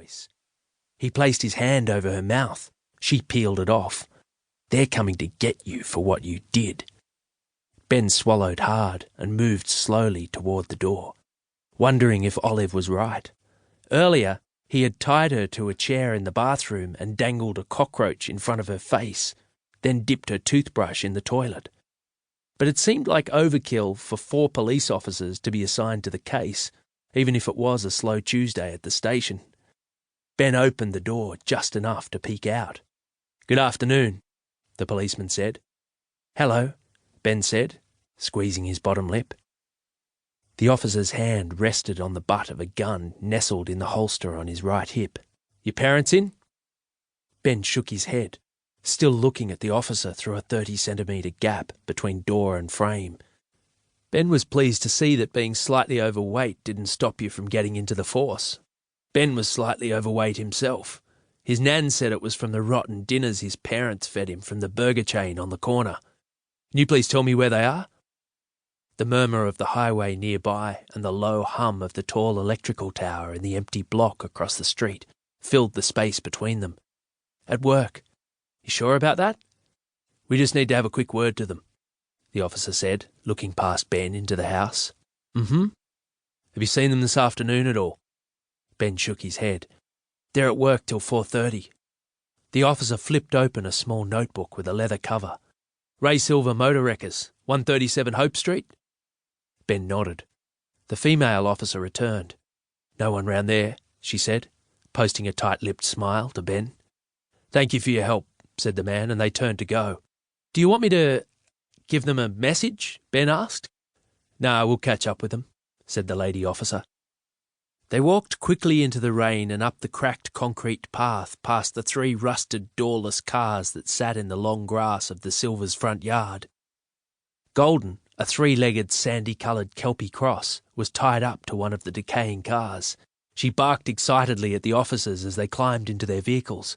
voice. He placed his hand over her mouth. She peeled it off. "They're coming to get you for what you did." Ben swallowed hard and moved slowly toward the door, wondering if Olive was right. Earlier, he had tied her to a chair in the bathroom and dangled a cockroach in front of her face, then dipped her toothbrush in the toilet. But it seemed like overkill for 4 police officers to be assigned to the case, even if it was a slow Tuesday at the station. Ben opened the door just enough to peek out. "Good afternoon," the policeman said. "Hello," Ben said, squeezing his bottom lip. The officer's hand rested on the butt of a gun nestled in the holster on his right hip. "Your parents in?" Ben shook his head, still looking at the officer through a 30-centimetre gap between door and frame. Ben was pleased to see that being slightly overweight didn't stop you from getting into the force. Ben was slightly overweight himself. His nan said it was from the rotten dinners his parents fed him from the burger chain on the corner. "Can you please tell me where they are?" The murmur of the highway nearby and the low hum of the tall electrical tower in the empty block across the street filled the space between them. "At work." "You sure about that?" "We just need to have a quick word to them," the officer said, looking past Ben into the house. "Mm-hmm. Have you seen them this afternoon at all?" Ben shook his head. "They're at work till 4:30. The officer flipped open a small notebook with a leather cover. "Ray Silver Motor Wreckers, 137 Hope Street?" Ben nodded. The female officer returned. "No one round there," she said, posting a tight-lipped smile to Ben. "Thank you for your help," said the man, and they turned to go. "Do you want me to give them a message?" Ben asked. "No, we'll catch up with them," said the lady officer. They walked quickly into the rain and up the cracked concrete path past the 3 rusted doorless cars that sat in the long grass of the Silvers' front yard. Golden, a 3-legged sandy-coloured Kelpie cross, was tied up to one of the decaying cars. She barked excitedly at the officers as they climbed into their vehicles.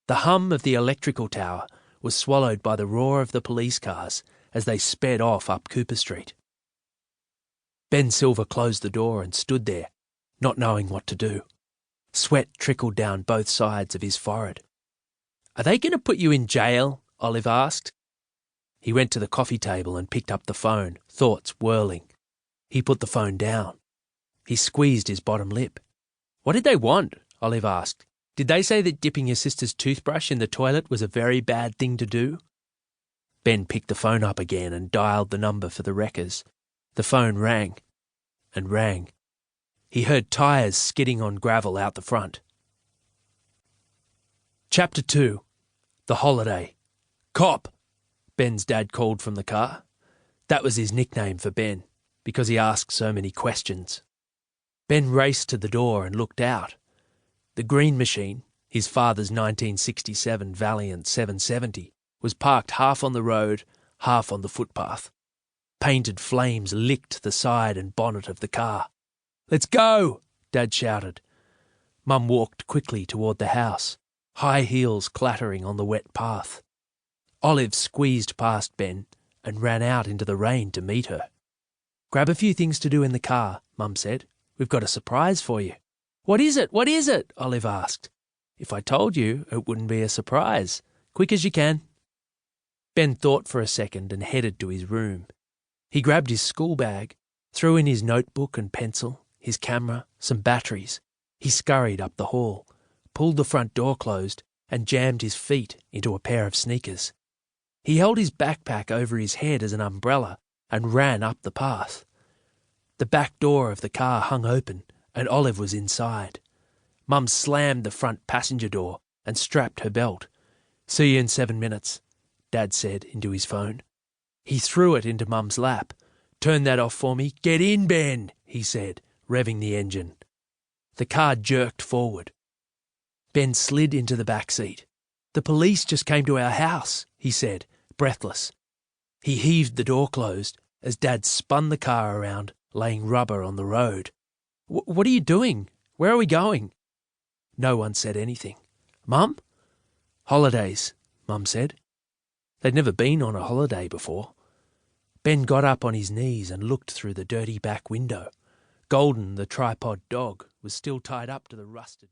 The hum of the electrical tower was swallowed by the roar of the police cars as they sped off up Cooper Street. Ben Silver closed the door and stood there, not knowing what to do. Sweat trickled down both sides of his forehead. "Are they going to put you in jail?" Olive asked. He went to the coffee table and picked up the phone, thoughts whirling. He put the phone down. He squeezed his bottom lip. "What did they want?" Olive asked. "Did they say that dipping your sister's toothbrush in the toilet was a very bad thing to do?" Ben picked the phone up again and dialed the number for the wreckers. The phone rang and rang. He heard tyres skidding on gravel out the front. Chapter 2. The Holiday. "Cop!" Ben's dad called from the car. That was his nickname for Ben, because he asked so many questions. Ben raced to the door and looked out. The green machine, his father's 1967 Valiant 770, was parked half on the road, half on the footpath. Painted flames licked the side and bonnet of the car. "Let's go!" Dad shouted. Mum walked quickly toward the house, high heels clattering on the wet path. Olive squeezed past Ben and ran out into the rain to meet her. "Grab a few things to do in the car," Mum said. "We've got a surprise for you." "What is it? What is it?" Olive asked. "If I told you, it wouldn't be a surprise. Quick as you can." Ben thought for a second and headed to his room. He grabbed his school bag, threw in his notebook and pencil, his camera, some batteries. He scurried up the hall, pulled the front door closed, and jammed his feet into a pair of sneakers. He held his backpack over his head as an umbrella and ran up the path. The back door of the car hung open and Olive was inside. Mum slammed the front passenger door and strapped her belt. "See you in 7 minutes," Dad said into his phone. He threw it into Mum's lap. "Turn that off for me. Get in, Ben," he said, revving the engine. The car jerked forward. Ben slid into the back seat. "The police just came to our house," he said, breathless. He heaved the door closed as Dad spun the car around, laying rubber on the road. What are you doing? Where are we going?" No one said anything. "Mum?" "Holidays," Mum said. They'd never been on a holiday before. Ben got up on his knees and looked through the dirty back window. Golden, the tripod dog, was still tied up to the rusted